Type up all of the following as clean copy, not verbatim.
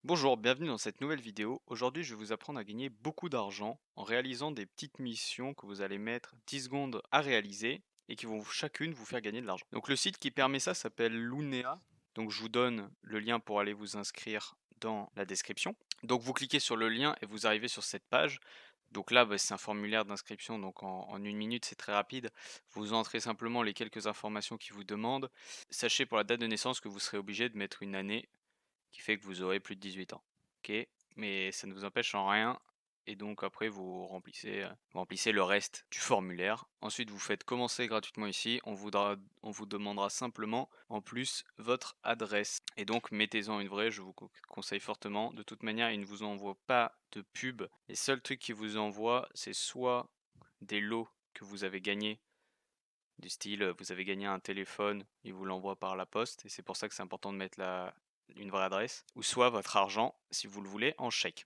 Bonjour, bienvenue dans cette nouvelle vidéo. Aujourd'hui, je vais vous apprendre à gagner beaucoup d'argent en réalisant des petites missions que vous allez mettre 10 secondes à réaliser et qui vont chacune vous faire gagner de l'argent. Donc le site qui permet ça s'appelle Lunea. Donc je vous donne le lien pour aller vous inscrire dans la description. Donc vous cliquez sur le lien et vous arrivez sur cette page. Donc là, c'est un formulaire d'inscription, donc en une minute, c'est très rapide. Vous entrez simplement les quelques informations qu'ils vous demandent. Sachez pour la date de naissance que vous serez obligé de mettre une année qui fait que vous aurez plus de 18 ans. OK, mais ça ne vous empêche en rien et donc après vous remplissez le reste du formulaire. Ensuite, vous faites commencer gratuitement ici. On vous demandera simplement en plus votre adresse et donc mettez-en une vraie, je vous conseille fortement. De toute manière, ils ne vous envoient pas de pub. Les seuls trucs qu'ils vous envoient, c'est soit des lots que vous avez gagnés du style, vous avez gagné un téléphone, ils vous l'envoient par la poste et c'est pour ça que c'est important de mettre une vraie adresse, ou soit votre argent, si vous le voulez, en chèque,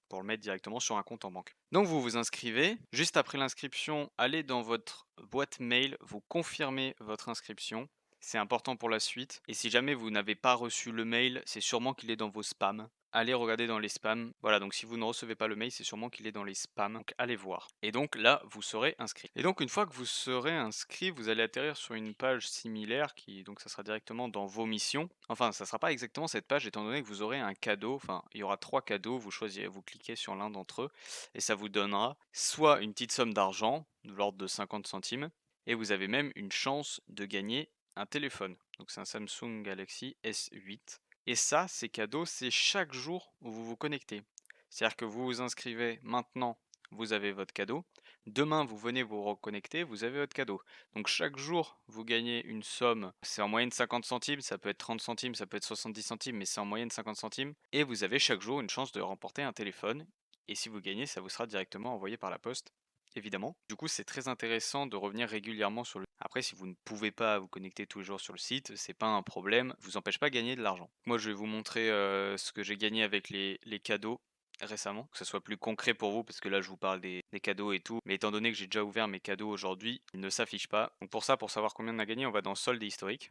pour le mettre directement sur un compte en banque. Donc vous vous inscrivez, juste après l'inscription, allez dans votre boîte mail, vous confirmez votre inscription, c'est important pour la suite, et si jamais vous n'avez pas reçu le mail, c'est sûrement qu'il est dans vos spams. Allez regarder dans les spams. Voilà, donc si vous ne recevez pas le mail, c'est sûrement qu'il est dans les spams. Donc allez voir. Et donc là, vous serez inscrit. Et donc une fois que vous serez inscrit, vous allez atterrir sur une page similaire qui, donc ça sera directement dans vos missions. Enfin, ça sera pas exactement cette page étant donné que vous aurez un cadeau. Enfin, il y aura 3 cadeaux. Vous choisirez, vous cliquez sur l'un d'entre eux et ça vous donnera soit une petite somme d'argent de l'ordre de 50 centimes et vous avez même une chance de gagner un téléphone. Donc c'est un Samsung Galaxy S8. Et ça, ces cadeaux, c'est chaque jour où vous vous connectez. C'est-à-dire que vous vous inscrivez maintenant, vous avez votre cadeau. Demain, vous venez vous reconnecter, vous avez votre cadeau. Donc chaque jour, vous gagnez une somme. C'est en moyenne 50 centimes, ça peut être 30 centimes, ça peut être 70 centimes, mais c'est en moyenne 50 centimes. Et vous avez chaque jour une chance de remporter un téléphone. Et si vous gagnez, ça vous sera directement envoyé par la poste, évidemment. Du coup, c'est très intéressant de revenir régulièrement sur le. Après, si vous ne pouvez pas vous connecter tous les jours sur le site, c'est pas un problème, vous empêche pas de gagner de l'argent. Moi, je vais vous montrer ce que j'ai gagné avec les cadeaux récemment, que ce soit plus concret pour vous, parce que là, je vous parle des cadeaux et tout. Mais étant donné que j'ai déjà ouvert mes cadeaux aujourd'hui, ils ne s'affichent pas. Donc pour ça, pour savoir combien on a gagné, on va dans solde historique.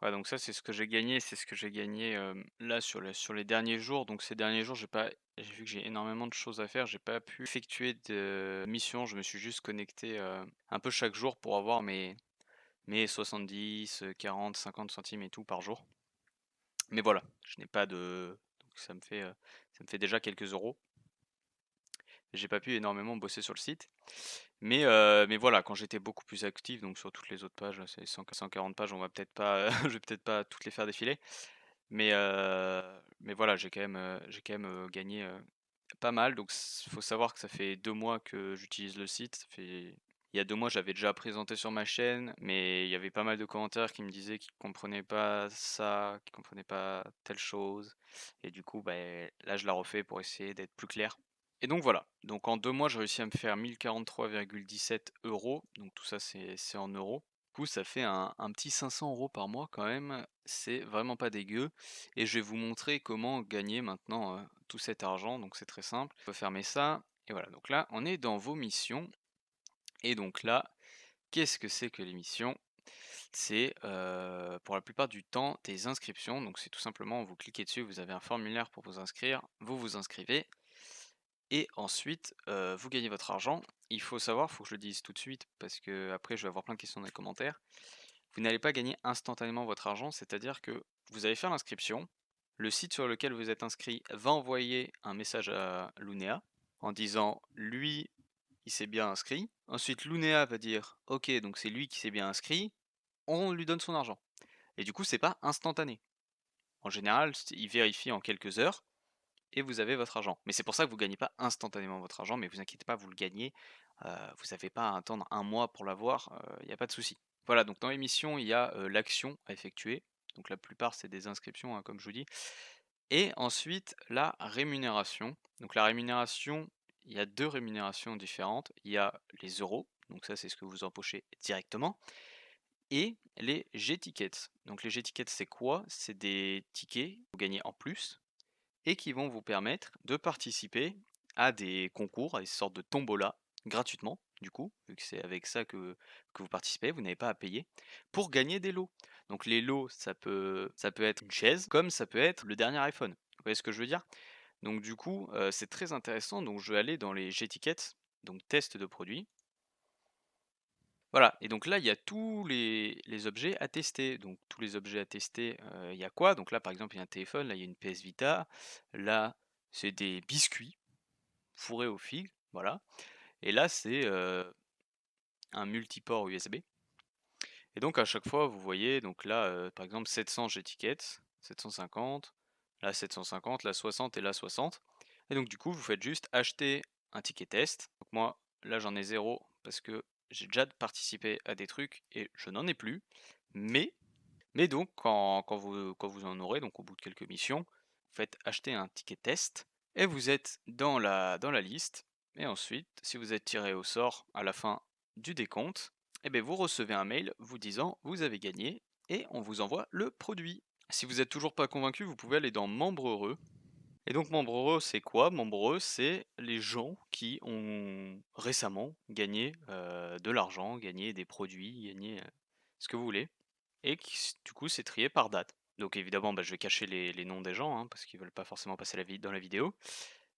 Voilà, donc ça, c'est ce que j'ai gagné, c'est ce que j'ai gagné là sur les derniers jours. Donc ces derniers jours, j'ai vu que j'ai énormément de choses à faire, j'ai pas pu effectuer de mission, je me suis juste connecté un peu chaque jour pour avoir mes 70, 40, 50 centimes et tout par jour. Mais voilà, je n'ai pas de. Donc ça me fait déjà quelques euros. J'ai pas pu énormément bosser sur le site. Mais voilà, quand j'étais beaucoup plus actif, donc sur toutes les autres pages, là, c'est 140 pages, on va peut-être pas, je vais peut-être pas toutes les faire défiler. Mais voilà, j'ai quand même gagné pas mal. Donc faut savoir que ça fait 2 mois que j'utilise le site. Il y a 2 mois, j'avais déjà présenté sur ma chaîne, mais il y avait pas mal de commentaires qui me disaient qu'ils comprenaient pas ça, qu'ils comprenaient pas telle chose. Et du coup, là, je la refais pour essayer d'être plus clair. Et donc voilà. Donc en 2 mois, j'ai réussi à me faire 1043,17 euros. Donc tout ça, c'est en euros. Du coup, ça fait un petit 500 euros par mois quand même. C'est vraiment pas dégueu. Et je vais vous montrer comment gagner maintenant tout cet argent. Donc c'est très simple. On peut fermer ça. Et voilà. Donc là, on est dans vos missions. Et donc là, qu'est-ce que c'est que les missions? C'est pour la plupart du temps des inscriptions. Donc c'est tout simplement, vous cliquez dessus, vous avez un formulaire pour vous inscrire. Vous vous inscrivez. Et ensuite, vous gagnez votre argent. Il faut savoir, il faut que je le dise tout de suite, parce que après je vais avoir plein de questions dans les commentaires. Vous n'allez pas gagner instantanément votre argent, c'est-à-dire que vous allez faire l'inscription. Le site sur lequel vous êtes inscrit va envoyer un message à Lunea en disant lui, il s'est bien inscrit. Ensuite, Lunea va dire ok, donc c'est lui qui s'est bien inscrit, on lui donne son argent. Et du coup, c'est pas instantané. En général, il vérifie en quelques heures et vous avez votre argent. Mais c'est pour ça que vous ne gagnez pas instantanément votre argent, mais vous inquiétez pas, vous le gagnez. Vous n'avez pas à attendre un mois pour l'avoir, il n'y a pas de souci. Voilà, donc dans l'émission, il y a l'action à effectuer. Donc la plupart, c'est des inscriptions, hein, comme je vous dis. Et ensuite, la rémunération. Donc la rémunération, il y a 2 rémunérations différentes. Il y a les euros, donc ça c'est ce que vous empochez directement, et les G-tickets. Donc les G-tickets, c'est quoi? C'est des tickets que vous gagnez en plus et qui vont vous permettre de participer à des concours, à des sortes de tombola, gratuitement, du coup, vu que c'est avec ça que vous participez, vous n'avez pas à payer, pour gagner des lots. Donc les lots, ça peut être une chaise, comme ça peut être le dernier iPhone. voyez ce que je veux dire? Donc du coup, c'est très intéressant, donc je vais aller dans les J'étiquette, donc test de produit. Voilà, et donc là, il y a tous les objets à tester. Donc tous les objets à tester, il y a quoi? Donc là, par exemple, il y a un téléphone, là, il y a une PS Vita, là, c'est des biscuits fourrés aux figues, voilà. Et là, c'est, un multiport USB. Et donc à chaque fois, vous voyez, donc là, par exemple 700 j'étiquette, 750, là 750, là 60 et là 60. Et donc du coup, vous faites juste acheter un ticket test. Donc moi, là j'en ai 0 parce que j'ai déjà participé à des trucs et je n'en ai plus. Mais, mais donc quand vous en aurez, donc au bout de quelques missions, vous faites acheter un ticket test et vous êtes dans la liste. Et ensuite, si vous êtes tiré au sort à la fin du décompte, eh bien vous recevez un mail vous disant vous avez gagné et on vous envoie le produit. Si vous n'êtes toujours pas convaincu, vous pouvez aller dans Membre heureux. Et donc Membre heureux, c'est quoi? Membre heureux, c'est les gens qui ont récemment gagné de l'argent, gagné des produits, gagné ce que vous voulez. Et du coup, c'est trié par date. Donc évidemment, bah, je vais cacher les noms des gens, hein, parce qu'ils veulent pas forcément passer la vie dans la vidéo.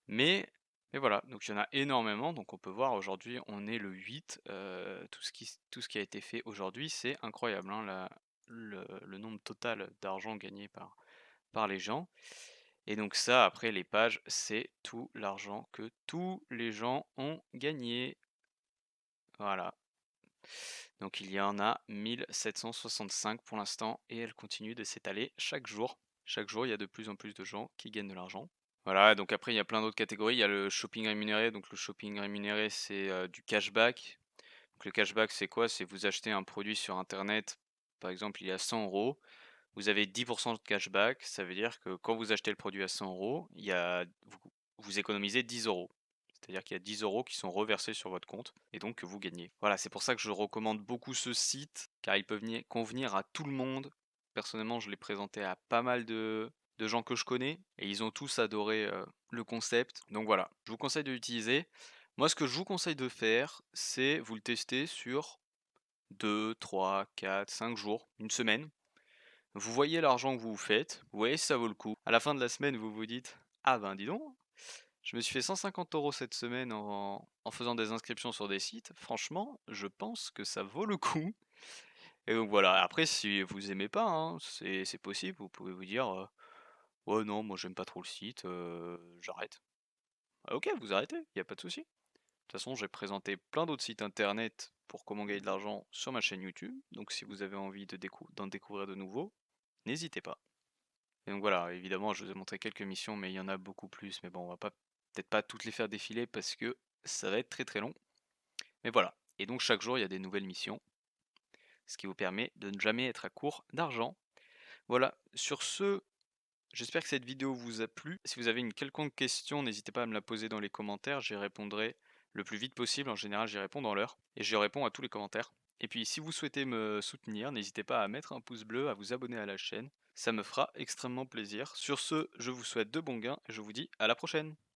Mais, mais voilà, donc il y en a énormément. Donc on peut voir aujourd'hui, on est le 8. Tout ce qui a été fait aujourd'hui, c'est incroyable, hein, le nombre total d'argent gagné par les gens. Et donc ça, après, les pages, c'est tout l'argent que tous les gens ont gagné. Voilà. Donc il y en a 1765 pour l'instant et elle continue de s'étaler chaque jour. Chaque jour, il y a de plus en plus de gens qui gagnent de l'argent. Voilà, donc après, il y a plein d'autres catégories. Il y a le shopping rémunéré. Donc le shopping rémunéré, c'est du cashback. Donc le cashback, c'est quoi? C'est vous achetez un produit sur Internet, par exemple, il y a 100 euros. Vous avez 10% de cashback. Ça veut dire que quand vous achetez le produit à 100 euros, vous économisez 10 euros. C'est-à-dire qu'il y a 10 euros qui sont reversés sur votre compte et donc que vous gagnez. Voilà, c'est pour ça que je recommande beaucoup ce site car il peut convenir à tout le monde. Personnellement, je l'ai présenté à pas mal de gens que je connais et ils ont tous adoré le concept. Donc voilà, je vous conseille de l'utiliser. Moi, ce que je vous conseille de faire, c'est vous le tester sur 2, 3, 4, 5 jours, une semaine. Vous voyez l'argent que vous vous faites, vous voyez si ça vaut le coup. À la fin de la semaine, vous vous dites, ah ben dis donc, je me suis fait 150 euros cette semaine en faisant des inscriptions sur des sites. Franchement, je pense que ça vaut le coup. Et donc voilà, après si vous aimez pas, hein, c'est possible, vous pouvez vous dire, ouais non, moi j'aime pas trop le site, j'arrête. Ah, ok, vous arrêtez, il n'y a pas de souci. De toute façon, j'ai présenté plein d'autres sites internet pour comment gagner de l'argent sur ma chaîne YouTube. Donc si vous avez envie d'en découvrir de nouveaux, n'hésitez pas. Et donc voilà, évidemment, je vous ai montré quelques missions, mais il y en a beaucoup plus. Mais bon, on va peut-être pas toutes les faire défiler parce que ça va être très très long. Mais voilà. Et donc chaque jour, il y a des nouvelles missions, ce qui vous permet de ne jamais être à court d'argent. Voilà. Sur ce, j'espère que cette vidéo vous a plu. Si vous avez une quelconque question, n'hésitez pas à me la poser dans les commentaires. J'y répondrai le plus vite possible. En général, j'y réponds dans l'heure. Et je réponds à tous les commentaires. Et puis, si vous souhaitez me soutenir, n'hésitez pas à mettre un pouce bleu, à vous abonner à la chaîne. Ça me fera extrêmement plaisir. Sur ce, je vous souhaite de bons gains et je vous dis à la prochaine.